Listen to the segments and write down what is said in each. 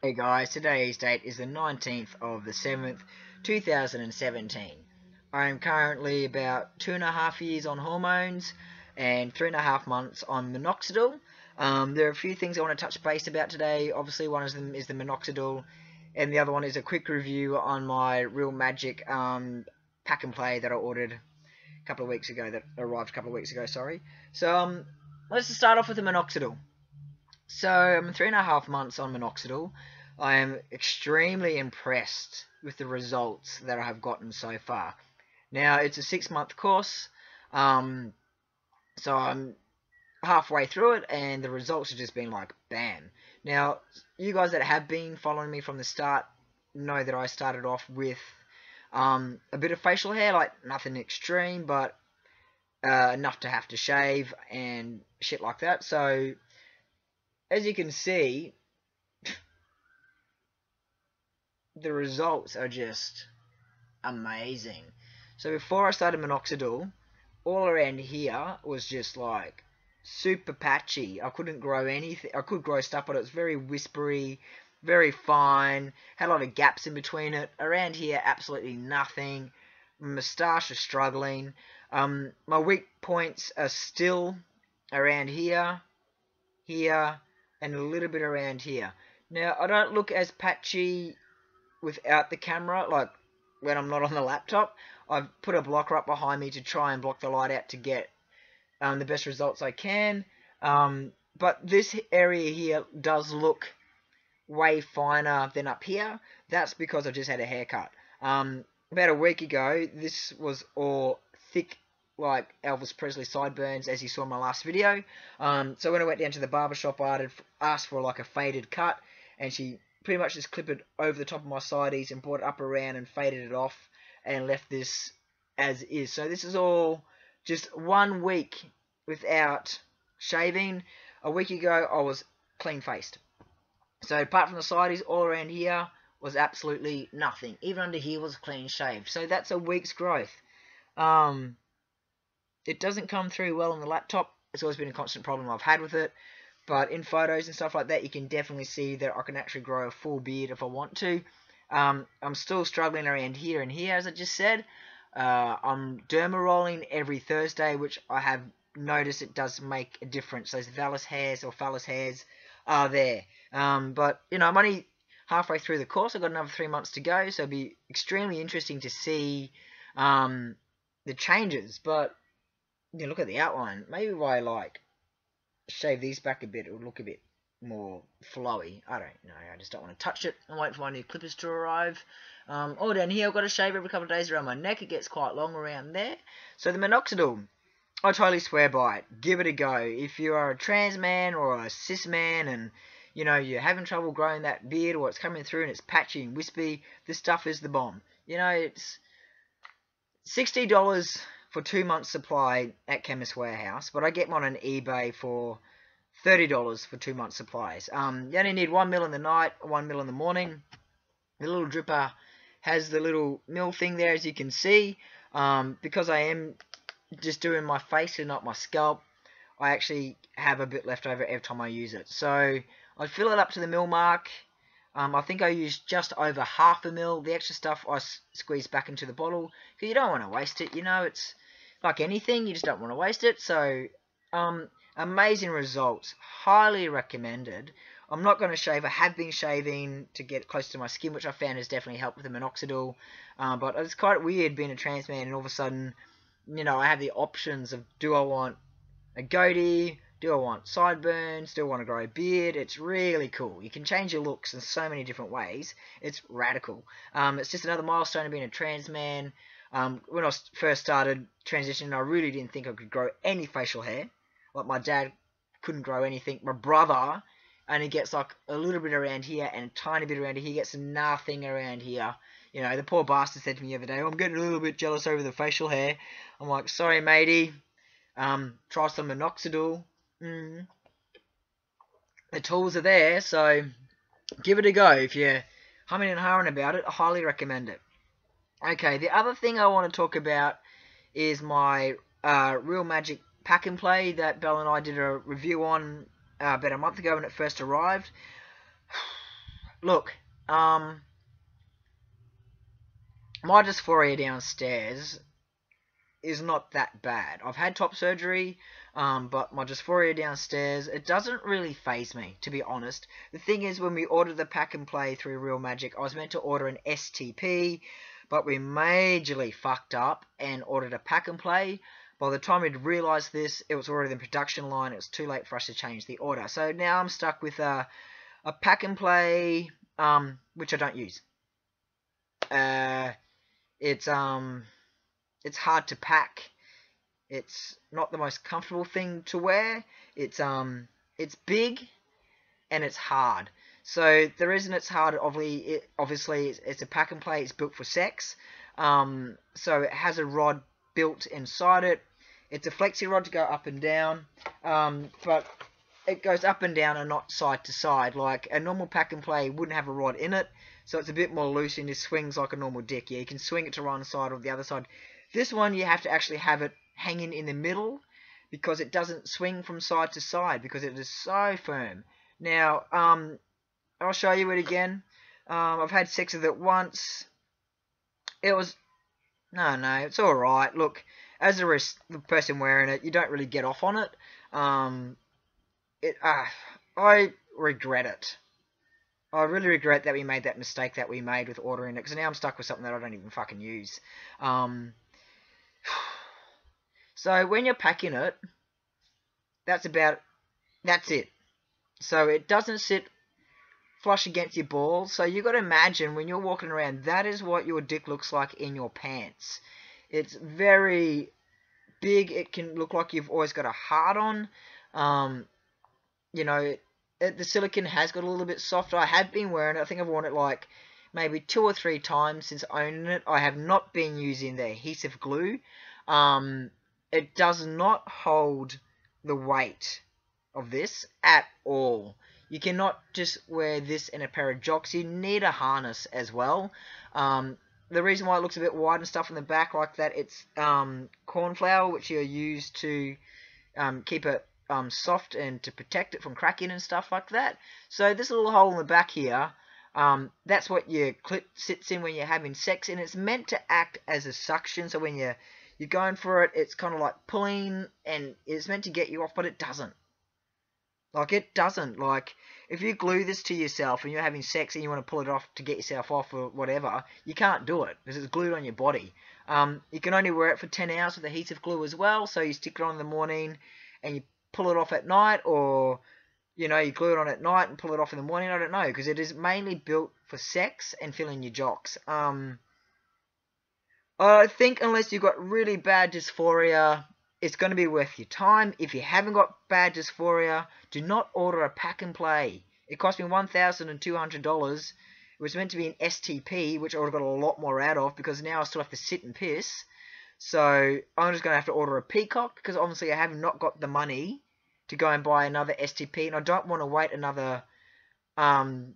Hey guys, today's date is the 19th of the 7th, 2017. I am currently about 2.5 years on hormones and 3.5 months on Minoxidil. There are a few things I want to touch base about today. Obviously, one of them is the Minoxidil, and the other one is a quick review on my Realmajic pack and play that I ordered a couple of weeks ago, that arrived a couple of weeks ago, sorry. So, let's just start off with the Minoxidil. So I'm 3.5 months on Minoxidil. I am extremely impressed with the results that I have gotten so far. Now it's a 6 month course, um, so I'm halfway through it, and the results have just been like bam. Now you guys that have been following me from the start know that I started off with a bit of facial hair, like nothing extreme, but enough to have to shave and shit like that. So as you can see, the results are just amazing. So before I started Minoxidil, all around here was just like super patchy. I couldn't grow anything. I could grow stuff, but it was very whispery, very fine. Had a lot of gaps in between it. Around here, absolutely nothing. My moustache is struggling. My weak points are still around here, here, and a little bit around here. Now, I don't look as patchy without the camera, like when I'm not on the laptop. I've put a blocker up behind me to try and block the light out to get the best results I can. But this area here does look way finer than up here. That's because I just had a haircut. About a week ago, this was all thick, like Elvis Presley sideburns, as you saw in my last video. So when I went down to the barber shop, I asked for like a faded cut, and she pretty much just clipped it over the top of my sides and brought it up around and faded it off and left this as is. So this is all just 1 week without shaving. A week ago, I was clean faced. So apart from the sides, all around here was absolutely nothing. Even under here was clean shaved. So that's a week's growth. It doesn't come through well on the laptop. It's always been a constant problem I've had with it. But in photos and stuff like that, you can definitely see that I can actually grow a full beard if I want to. I'm still struggling around here and here, as I just said. I'm derma rolling every Thursday, which I have noticed it does make a difference. Those vellus hairs or phallus hairs are there. But, you know, I'm only halfway through the course. I've got another 3 months to go, so it'll be extremely interesting to see the changes. But, you know, look at the outline. Maybe if I, like, shave these back a bit, it would look a bit more flowy. I don't know. I just don't want to touch it. I'm waiting for my new clippers to arrive. All down here, I've got to shave every couple of days around my neck. It gets quite long around there. So the Minoxidil, I totally swear by it. Give it a go. If you are a trans man or a cis man and, you know, you're having trouble growing that beard, or it's coming through and it's patchy and wispy, this stuff is the bomb. You know, it's $60 for 2 months supply at Chemist Warehouse, but I get one on eBay for $30 for 2 months supplies. You only need 1 mil in the night, 1 mil in the morning. The little dripper has the little mil thing there, as you can see. Because I am just doing my face and not my scalp, I actually have a bit left over every time I use it. So I fill it up to the mil mark. I think I used just over half a mil. The extra stuff I squeeze back into the bottle, because you don't want to waste it. You know, it's like anything, you just don't want to waste it. So, amazing results. Highly recommended. I'm not going to shave. I have been shaving to get close to my skin, which I found has definitely helped with the Minoxidil. But it's quite weird being a trans man and all of a sudden, you know, I have the options of, do I want a goatee? Do I want sideburns? Do I want to grow a beard? It's really cool. You can change your looks in so many different ways. It's radical. It's just another milestone of being a trans man. When I first started transitioning, I really didn't think I could grow any facial hair. Like, my dad couldn't grow anything. My brother only gets like a little bit around here and a tiny bit around here. He gets nothing around here. You know, the poor bastard said to me the other day, "Oh, I'm getting a little bit jealous over the facial hair." I'm like, "Sorry, matey. Try some Minoxidil." The tools are there, so give it a go. If you're humming and hawing about it, I highly recommend it. Okay, the other thing I want to talk about is my Realmajic pack and play that Belle and I did a review on about a month ago when it first arrived. look, my dysphoria downstairs is not that bad. I've had top surgery, but my dysphoria downstairs, it doesn't really faze me, to be honest. The thing is, when we ordered the pack and play through Realmajic, I was meant to order an STP, but we majorly fucked up and ordered a pack and play. By the time we'd realised this, it was already in the production line. It was too late for us to change the order. So now I'm stuck with a pack and play, which I don't use. It's hard to pack. It's not the most comfortable thing to wear. It's big and it's hard. So the reason it's hard, obviously, it's a pack and play. It's built for sex. So it has a rod built inside it. It's a flexi rod to go up and down. But it goes up and down and not side to side. Like a normal pack and play wouldn't have a rod in it. So it's a bit more loose and it swings like a normal dick. Yeah, you can swing it to one side or the other side. This one, you have to actually have it hanging in the middle because it doesn't swing from side to side because it is so firm. Now, I'll show you it again. I've had sex with it once. It was... No, it's alright. Look, as the person wearing it, you don't really get off on it. I regret it. I really regret that we made that mistake that we made with ordering it, because now I'm stuck with something that I don't even fucking use. So when you're packing it, that's it. So it doesn't sit flush against your balls. So you got to imagine when you're walking around, that is what your dick looks like in your pants. It's very big. It can look like you've always got a hard on. You know, the silicone has got a little bit softer. I have been wearing it. I think I've worn it like maybe 2 or 3 times since owning it. I have not been using the adhesive glue. It does not hold the weight of this at all. You cannot just wear this in a pair of jocks. You need a harness as well. The reason why it looks a bit wide and stuff in the back like that, it's corn flour, which you use to keep it soft and to protect it from cracking and stuff like that. So this little hole in the back here, that's what your clit sits in when you're having sex, and it's meant to act as a suction. So when you're going for it, it's kind of like pulling, and it's meant to get you off, but it doesn't. Like, it doesn't. Like, if you glue this to yourself and you're having sex and you want to pull it off to get yourself off or whatever, you can't do it because it's glued on your body. You can only wear it for 10 hours with adhesive glue as well, so you stick it on in the morning and you pull it off at night, or, you know, you glue it on at night and pull it off in the morning. I don't know, because it is mainly built for sex and filling your jocks. I think unless you've got really bad dysphoria, it's going to be worth your time. If you haven't got bad dysphoria, do not order a pack and play. It cost me $1,200. It was meant to be an STP, which I would have got a lot more out of, because now I still have to sit and piss. So I'm just going to have to order a Peacock, because obviously I have not got the money to go and buy another STP, and I don't want to wait another 7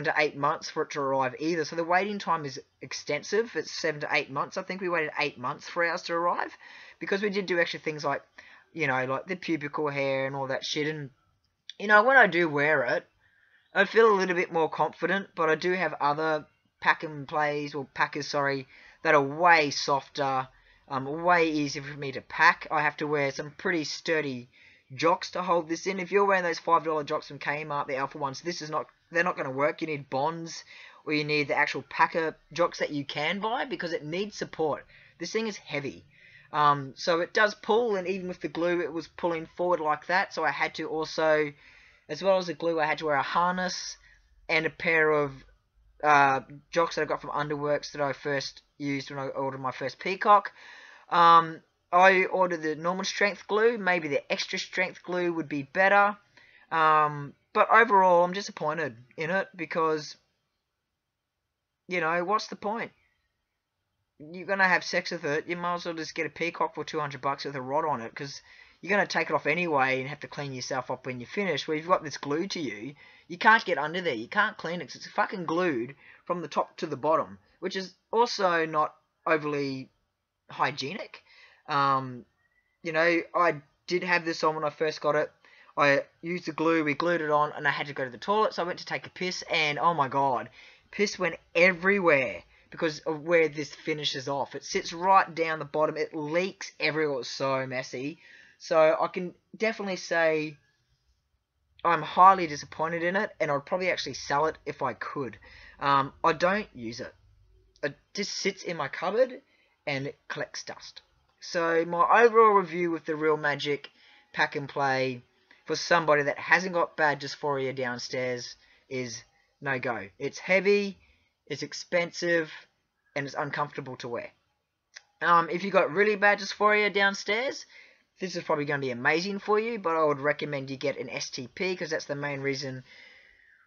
to 8 months for it to arrive either. So the waiting time is extensive. It's 7 to 8 months. I think we waited 8 months for ours to arrive, because we did do extra things like, you know, like the pubical hair and all that shit. And, you know, when I do wear it, I feel a little bit more confident, but I do have other pack and plays, or packers, sorry, that are way softer, way easier for me to pack. I have to wear some pretty sturdy jocks to hold this in. If you're wearing those $5 jocks from Kmart, the Alpha ones, they're not going to work. You need bonds, or you need the actual packer jocks that you can buy, because it needs support. This thing is heavy. So it does pull, and even with the glue, it was pulling forward like that. So I had to also, as well as the glue, I had to wear a harness and a pair of jocks that I got from Underworks that I first used when I ordered my first Peacock. I ordered the normal strength glue. Maybe the extra strength glue would be better. But overall, I'm disappointed in it, because, you know, what's the point? You're going to have sex with it, you might as well just get a Peacock for $200 with a rod on it, because you're going to take it off anyway and have to clean yourself up when you finish. Where you've got this glued to you, you can't get under there, you can't clean it, because it's fucking glued from the top to the bottom, which is also not overly hygienic. You know, I did have this on when I first got it. I used the glue, we glued it on, and I had to go to the toilet, so I went to take a piss, and oh my god, piss went everywhere because of where this finishes off. It sits right down the bottom, it leaks everywhere, it's so messy. So I can definitely say I'm highly disappointed in it, and I'd probably actually sell it if I could. I don't use it. It just sits in my cupboard, and it collects dust. So my overall review with the Realmajic Pack and Play for somebody that hasn't got bad dysphoria downstairs is no go. It's heavy, it's expensive, and it's uncomfortable to wear. If you got really bad dysphoria downstairs, this is probably going to be amazing for you, but I would recommend you get an STP, because that's the main reason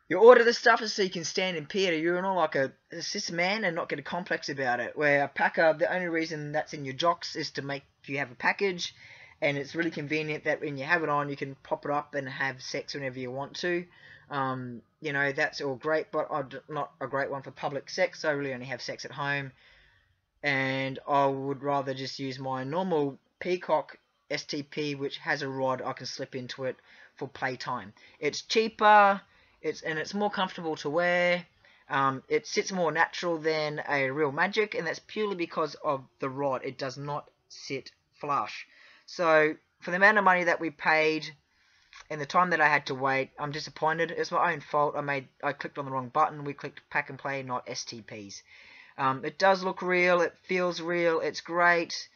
you order this stuff, is so you can stand and pee at a urinal like a cis man and not get a complex about it. Where a packer, the only reason that's in your jocks is to make you have a package, and it's really convenient that when you have it on, you can pop it up and have sex whenever you want to. You know, that's all great, but I'm not a great one for public sex, so I really only have sex at home. And I would rather just use my normal Peacock STP, which has a rod I can slip into it for playtime. It's cheaper, it's more comfortable to wear. It sits more natural than a Realmajic, and that's purely because of the rod. It does not sit flush. So for the amount of money that we paid and the time that I had to wait, I'm disappointed. It's my own fault. I clicked on the wrong button. We clicked Pack and Play, not STPs. It does look real. It feels real. It's great.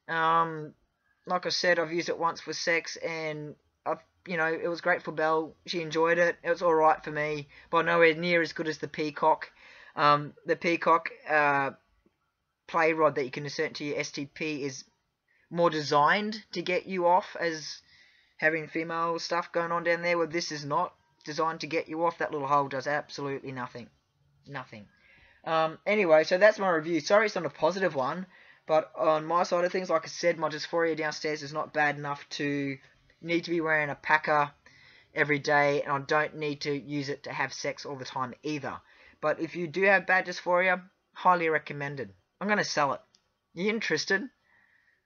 Like I said, I've used it once for sex, and it was great for Belle. She enjoyed it. It was all right for me, but nowhere near as good as the Peacock. The Peacock play rod that you can insert into your STP is more designed to get you off as having female stuff going on down there, where this is not designed to get you off. That little hole does absolutely nothing. Anyway, so that's my review. Sorry it's not a positive one, but on my side of things, like I said, my dysphoria downstairs is not bad enough to need to be wearing a packer every day, and I don't need to use it to have sex all the time either. But if you do have bad dysphoria, highly recommended. I'm going to sell it. You interested?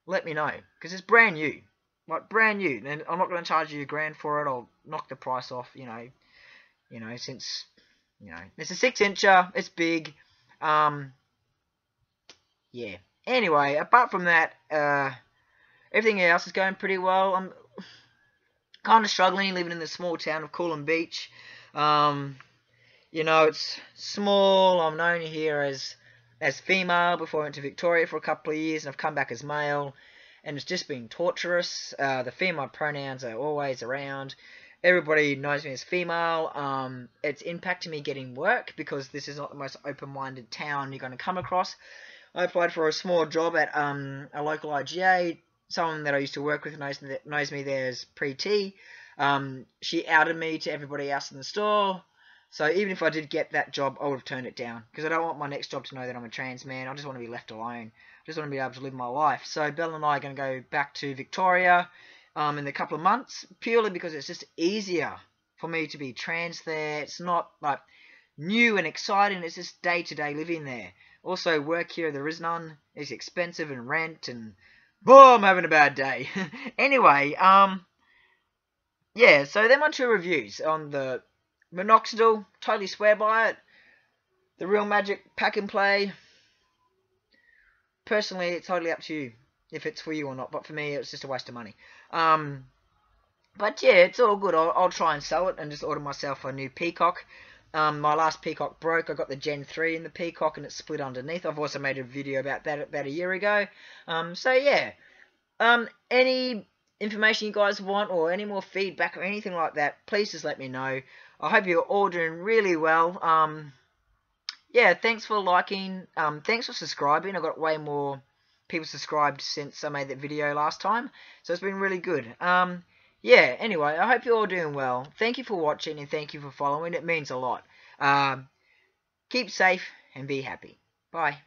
Let me know, because it's brand new. Like, brand new, and I'm not going to charge you $1,000 for it. I'll knock the price off, since, it's a 6-incher, it's big. Yeah. Anyway, apart from that, everything else is going pretty well. I'm kind of struggling living in the small town of Coolum Beach. It's small. I'm known here as female before I went to Victoria for a couple of years, and I've come back as male, and it's just been torturous. The female pronouns are always around. Everybody knows me as female. It's impacting me getting work, because this is not the most open-minded town you're going to come across. I applied for a small job at a local IGA. Someone that I used to work with knows me there as Pre-T. She outed me to everybody else in the store. So even if I did get that job, I would have turned it down, because I don't want my next job to know that I'm a trans man. I just want to be left alone. I just want to be able to live my life. So Belle and I are going to go back to Victoria in a couple of months, purely because it's just easier for me to be trans there. It's not like new and exciting. It's just day-to-day living there. Also, work here, there is none. It's expensive, and rent, and boom, I'm having a bad day. Anyway, yeah, so they're my 2 reviews on the Minoxidil. Totally swear by it. The Realmajic Pack and Play. Personally, it's totally up to you if it's for you or not, but for me, it's just a waste of money. But yeah, it's all good. I'll try and sell it and just order myself a new Peacock. My last Peacock broke. I got the Gen 3 in the Peacock, and it's split underneath. I've also made a video about that about a year ago. So yeah, any information you guys want, or any more feedback or anything like that, please just let me know. I hope you're all doing really well. Yeah, thanks for liking. Thanks for subscribing. I got way more people subscribed since I made that video last time, so it's been really good. Yeah, anyway, I hope you're all doing well. Thank you for watching, and thank you for following. It means a lot. Keep safe and be happy. Bye.